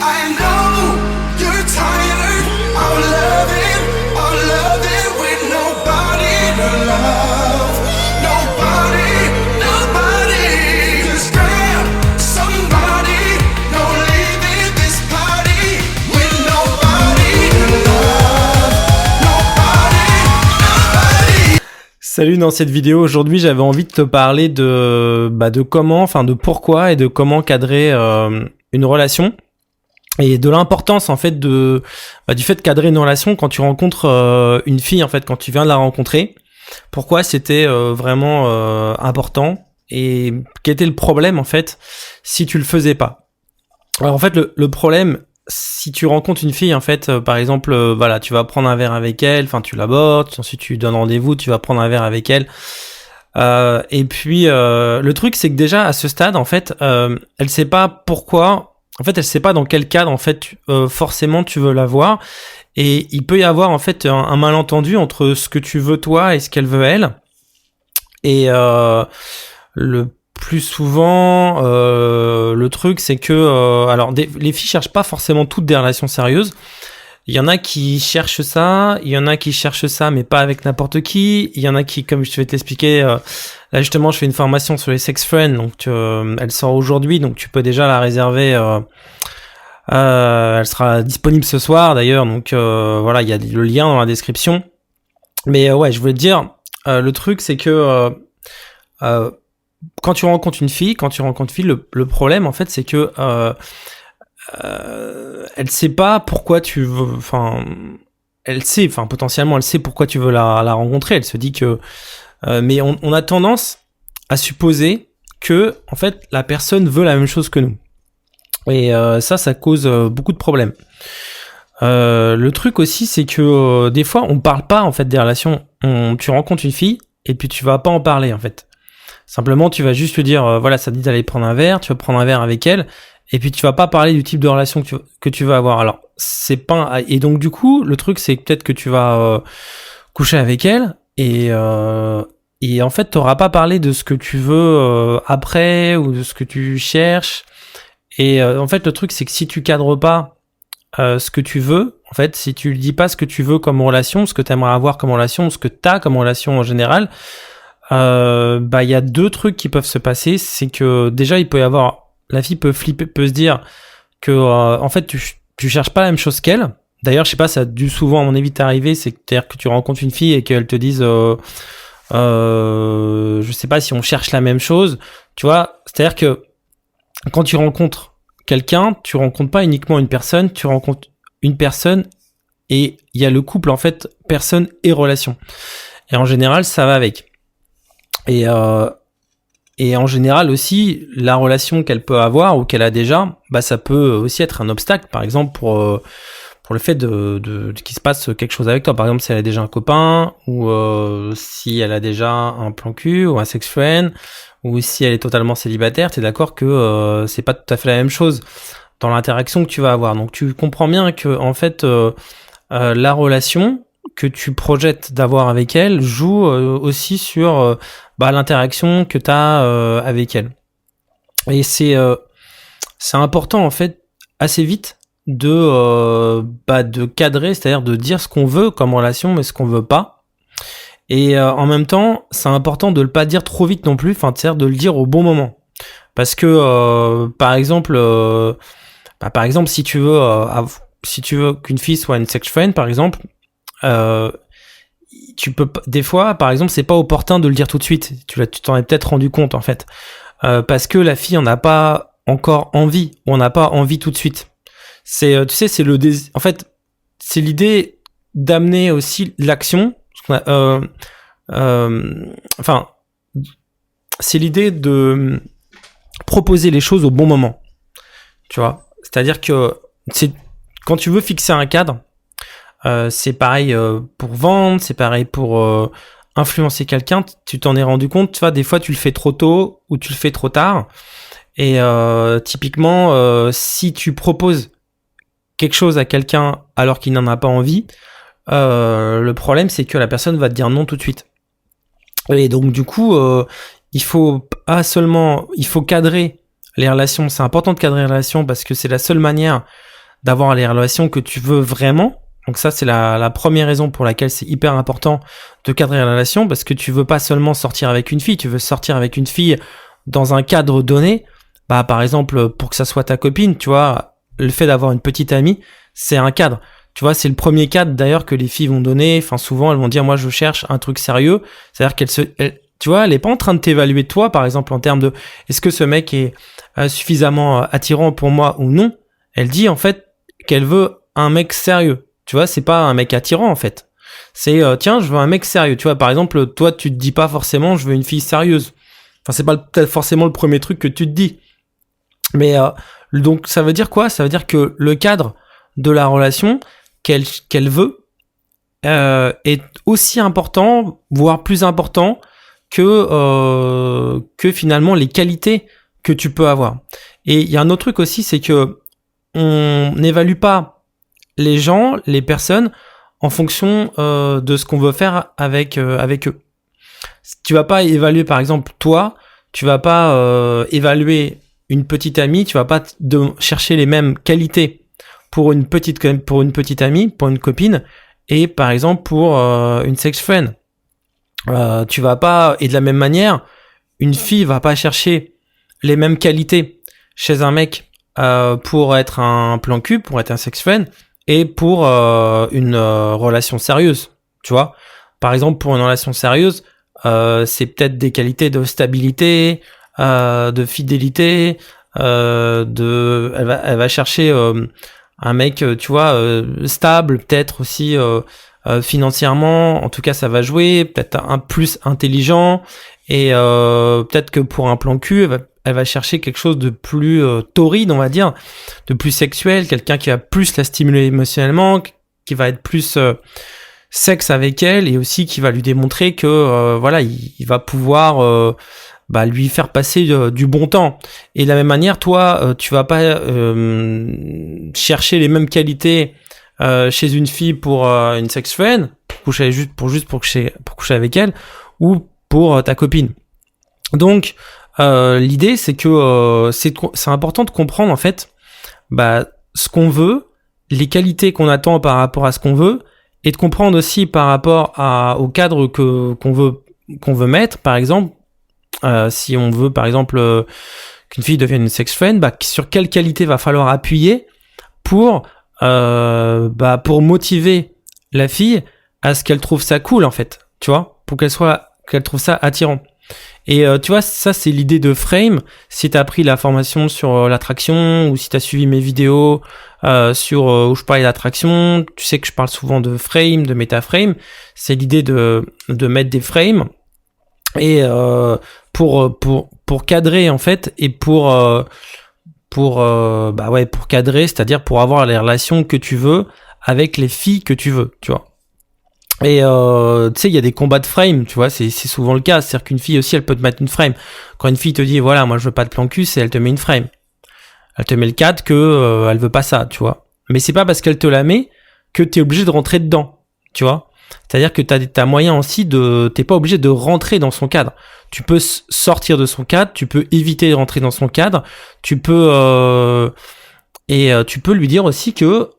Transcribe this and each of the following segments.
I know you're tired of loving with nobody to love. Nobody. Just grab somebody. No leaving this party with nobody to love. Nobody. Salut, dans cette vidéo aujourd'hui j'avais envie de te parler de comment, de pourquoi et de comment cadrer une relation et de l'importance en fait du fait de cadrer une relation quand tu rencontres une fille, en fait quand tu viens de la rencontrer. Pourquoi c'était vraiment important et quel était le problème en fait si tu le faisais pas. Alors en fait le problème, si tu rencontres une fille en fait, par exemple, tu vas prendre un verre avec elle, tu l'abordes, ensuite tu donnes rendez-vous, tu vas prendre un verre avec elle. Et puis le truc c'est que déjà à ce stade en fait, elle sait pas pourquoi. En fait, elle sait pas dans quel cadre en fait forcément tu veux la voir, et il peut y avoir en fait un malentendu entre ce que tu veux toi et ce qu'elle veut elle. Et le plus souvent, le truc c'est que les filles cherchent pas forcément toutes des relations sérieuses. Il y en a qui cherchent ça, mais pas avec n'importe qui. Il y en a qui, comme je vais t'expliquer, là justement je fais une formation sur les sex friends, donc elle sort aujourd'hui, donc tu peux déjà la réserver. Elle sera disponible ce soir d'ailleurs, donc il y a le lien dans la description. Mais je voulais te dire, le truc c'est que quand tu rencontres une fille, le problème en fait c'est que elle sait pas pourquoi tu veux, potentiellement elle sait pourquoi tu veux la rencontrer. Elle se dit que mais on a tendance à supposer que en fait la personne veut la même chose que nous, et ça cause beaucoup de problèmes. Le truc aussi c'est que des fois on parle pas en fait des relations. Tu rencontres une fille et puis tu vas pas en parler en fait. Simplement tu vas juste lui dire ça te dit d'aller prendre un verre, tu vas prendre un verre avec elle. Et puis tu vas pas parler du type de relation que tu vas avoir. Alors c'est pas, et donc du coup le truc c'est peut-être que tu vas coucher avec elle et en fait t'auras pas parlé de ce que tu veux après, ou de ce que tu cherches. Et en fait le truc c'est que si tu cadres pas ce que tu veux, en fait si tu lui dis pas ce que tu veux comme relation, ce que t'aimerais avoir comme relation, ce que t'as comme relation en général, y a deux trucs qui peuvent se passer. C'est que déjà il peut y avoir, la fille peut flipper, peut se dire que en fait tu cherches pas la même chose qu'elle. D'ailleurs, je sais pas, ça a dû souvent à mon avis t'arriver, c'est-à-dire que tu rencontres une fille et qu'elle te dise je sais pas si on cherche la même chose, tu vois. C'est-à-dire que quand tu rencontres quelqu'un, tu rencontres pas uniquement une personne, tu rencontres une personne et il y a le couple en fait, personne et relation. Et en général, ça va avec. Et en général aussi, la relation qu'elle peut avoir ou qu'elle a déjà, ça peut aussi être un obstacle, par exemple pour le fait de qu'il se passe quelque chose avec toi. Par exemple, si elle a déjà un copain, ou si elle a déjà un plan cul ou un sex friend, ou si elle est totalement célibataire, t'es d'accord que c'est pas tout à fait la même chose dans l'interaction que tu vas avoir. Donc tu comprends bien que en fait la relation que tu projettes d'avoir avec elle joue aussi sur l'interaction que tu as avec elle. Et c'est important en fait assez vite de cadrer, c'est-à-dire de dire ce qu'on veut comme relation mais ce qu'on veut pas. Et en même temps, c'est important de le pas dire trop vite non plus, c'est-à-dire de le dire au bon moment. Parce que par exemple si tu veux qu'une fille soit une sex friend par exemple, tu peux des fois par exemple c'est pas opportun de le dire tout de suite. Tu t'en es peut-être rendu compte en fait, parce que la fille en a pas encore envie, ou on n'a pas envie tout de suite. C'est c'est en fait c'est l'idée d'amener aussi l'action, c'est l'idée de proposer les choses au bon moment, tu vois. C'est-à-dire que quand tu veux fixer un cadre, c'est pareil pour vendre, c'est pareil pour influencer quelqu'un. Tu t'en es rendu compte, tu vois, des fois tu le fais trop tôt ou tu le fais trop tard. Et typiquement, si tu proposes quelque chose à quelqu'un alors qu'il n'en a pas envie, le problème c'est que la personne va te dire non tout de suite. Et donc du coup, il faut cadrer les relations. C'est important de cadrer les relations parce que c'est la seule manière d'avoir les relations que tu veux vraiment. Donc ça, c'est la première raison pour laquelle c'est hyper important de cadrer la relation, parce que tu veux pas seulement sortir avec une fille, tu veux sortir avec une fille dans un cadre donné. Bah, par exemple, pour que ça soit ta copine, tu vois, le fait d'avoir une petite amie, c'est un cadre. Tu vois, c'est le premier cadre d'ailleurs que les filles vont donner. Enfin, souvent, elles vont dire, moi, je cherche un truc sérieux. C'est-à-dire tu vois, elle est pas en train de t'évaluer toi, par exemple, en termes de, est-ce que ce mec est suffisamment attirant pour moi ou non. Elle dit, en fait, qu'elle veut un mec sérieux. Tu vois, c'est pas un mec attirant, en fait. C'est, tiens, je veux un mec sérieux. Tu vois, par exemple, toi, tu te dis pas forcément, je veux une fille sérieuse. Enfin, c'est pas peut-être forcément le premier truc que tu te dis. Mais donc ça veut dire quoi? Ça veut dire que le cadre de la relation qu'elle veut est aussi important, voire plus important que finalement les qualités que tu peux avoir. Et il y a un autre truc aussi, c'est que on n'évalue pas les gens, les personnes en fonction de ce qu'on veut faire avec eux. Tu vas pas évaluer, par exemple, toi, tu vas pas évaluer une petite amie, tu vas pas chercher les mêmes qualités pour une petite amie, pour une copine, et par exemple pour une sex friend. Tu vas pas, et de la même manière, une fille va pas chercher les mêmes qualités chez un mec pour être un plan cul, pour être un sex friend, et pour une relation sérieuse, tu vois. Par exemple, pour une relation sérieuse, c'est peut-être des qualités de stabilité, de fidélité, elle va chercher un mec, tu vois, stable, peut-être aussi financièrement. En tout cas, ça va jouer, peut-être un plus intelligent, et peut-être que pour un plan cul, elle va chercher quelque chose de plus torride, on va dire, de plus sexuel, quelqu'un qui va plus la stimuler émotionnellement, qui va être plus sexe avec elle, et aussi qui va lui démontrer que voilà, il va pouvoir lui faire passer du bon temps. Et de la même manière, toi, tu vas pas chercher les mêmes qualités chez une fille pour une sex friend, pour coucher avec elle, ou pour ta copine. Donc l'idée, c'est que c'est important de comprendre en fait ce qu'on veut, les qualités qu'on attend par rapport à ce qu'on veut, et de comprendre aussi par rapport au cadre qu'on veut mettre. Par exemple, si on veut par exemple qu'une fille devienne une sex friend, sur quelle qualité va falloir appuyer pour motiver la fille à ce qu'elle trouve ça cool, en fait, tu vois, pour qu'elle trouve ça attirant. Et tu vois, ça c'est l'idée de frame. Si t'as pris la formation sur l'attraction, ou si t'as suivi mes vidéos où je parlais d'attraction, tu sais que je parle souvent de frame, de métaframe. C'est l'idée de mettre des frames, et pour cadrer en fait, et pour cadrer, c'est-à-dire pour avoir les relations que tu veux avec les filles que tu veux, tu vois. Et tu sais, il y a des combats de frame, tu vois, c'est souvent le cas. C'est-à-dire qu'une fille aussi, elle peut te mettre une frame. Quand une fille te dit, voilà, moi je veux pas de plan cul, elle te met une frame. Elle te met le cadre que elle veut pas ça, tu vois. Mais c'est pas parce qu'elle te la met que t'es obligé de rentrer dedans, tu vois. C'est-à-dire que t'as moyen aussi t'es pas obligé de rentrer dans son cadre. Tu peux sortir de son cadre, tu peux éviter de rentrer dans son cadre, tu peux tu peux lui dire aussi que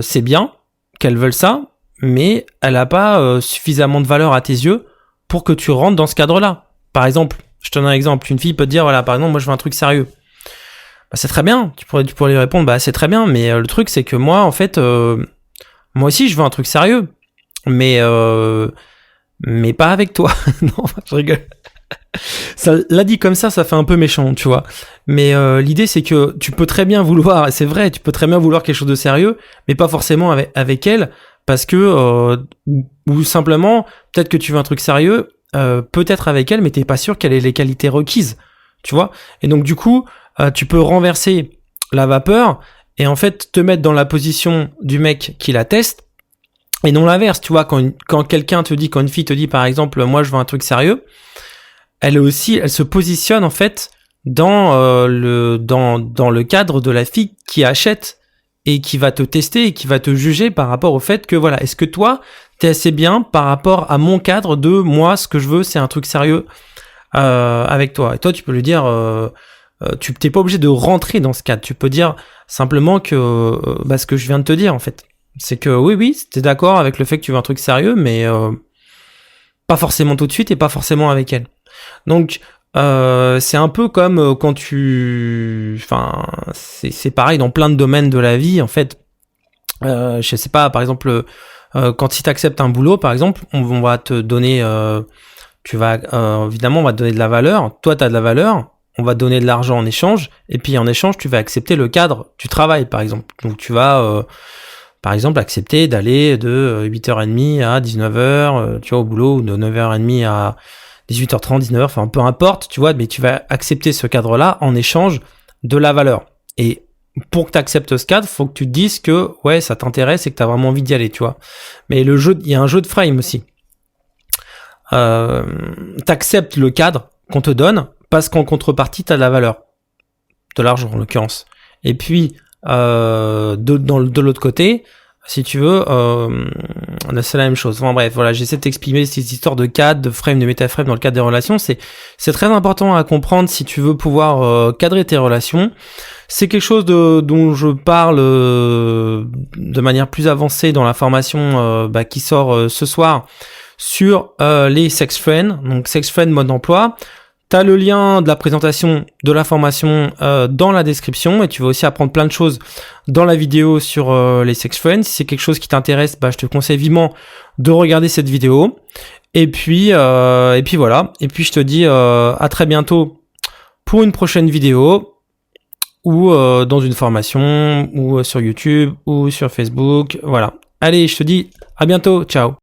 c'est bien qu'elle veuille ça, mais elle a pas suffisamment de valeur à tes yeux pour que tu rentres dans ce cadre-là. Par exemple, je te donne un exemple, une fille peut te dire, voilà, par exemple, moi je veux un truc sérieux. C'est très bien, tu pourrais lui répondre, c'est très bien, mais le truc c'est que moi, en fait, moi aussi je veux un truc sérieux, mais pas avec toi. Non, je rigole. Ça, l'a dit comme ça fait un peu méchant, tu vois. Mais l'idée c'est que tu peux très bien vouloir, et c'est vrai, tu peux très bien vouloir quelque chose de sérieux, mais pas forcément avec elle, parce que ou simplement peut-être que tu veux un truc sérieux, peut-être avec elle, mais t'es pas sûr qu'elle ait les qualités requises, tu vois. Et donc du coup, tu peux renverser la vapeur et en fait te mettre dans la position du mec qui la teste, et non l'inverse, tu vois. Quand quelqu'un te dit, quand une fille te dit par exemple, moi je veux un truc sérieux, elle se positionne en fait dans le cadre de la fille qui achète et qui va te tester et qui va te juger par rapport au fait que voilà, est-ce que toi t'es assez bien par rapport à mon cadre de moi, ce que je veux c'est un truc sérieux avec toi. Et toi tu peux lui dire tu t'es pas obligé de rentrer dans ce cadre. Tu peux dire simplement que ce que je viens de te dire en fait, c'est que oui, t'es d'accord avec le fait que tu veux un truc sérieux, mais pas forcément tout de suite et pas forcément avec elle. Donc c'est un peu comme quand c'est pareil dans plein de domaines de la vie en fait. Je sais pas, par exemple, quand si t'acceptes un boulot, par exemple, on va te donner, évidemment, on va te donner de la valeur. Toi, t'as de la valeur. On va te donner de l'argent en échange. Et puis, en échange, tu vas accepter le cadre du travail, par exemple. Donc, tu vas, par exemple, accepter d'aller de 8h30 à 19h, tu vois, au boulot, ou de 9h30 à 18h30, 19h, enfin, peu importe, tu vois, mais tu vas accepter ce cadre-là en échange de la valeur. Et pour que tu acceptes ce cadre, faut que tu te dises que ouais, ça t'intéresse et que tu as vraiment envie d'y aller, tu vois. Mais il y a un jeu de frame aussi. T'acceptes le cadre qu'on te donne parce qu'en contrepartie, tu as de la valeur. De l'argent, en l'occurrence. Et puis, de l'autre côté, si tu veux, c'est la même chose. Enfin bref, voilà, j'essaie de t'exprimer ces histoires de cadre, de frame, de métaframe dans le cadre des relations. C'est très important à comprendre si tu veux pouvoir cadrer tes relations. C'est quelque chose dont je parle de manière plus avancée dans la formation qui sort ce soir sur les sex friends, donc sex friend mode d'emploi. T'as le lien de la présentation de la formation dans la description et tu vas aussi apprendre plein de choses dans la vidéo sur les sex friends. Si c'est quelque chose qui t'intéresse, je te conseille vivement de regarder cette vidéo. Et puis voilà. Et puis je te dis à très bientôt pour une prochaine vidéo ou dans une formation ou sur YouTube ou sur Facebook. Voilà. Allez, je te dis à bientôt. Ciao.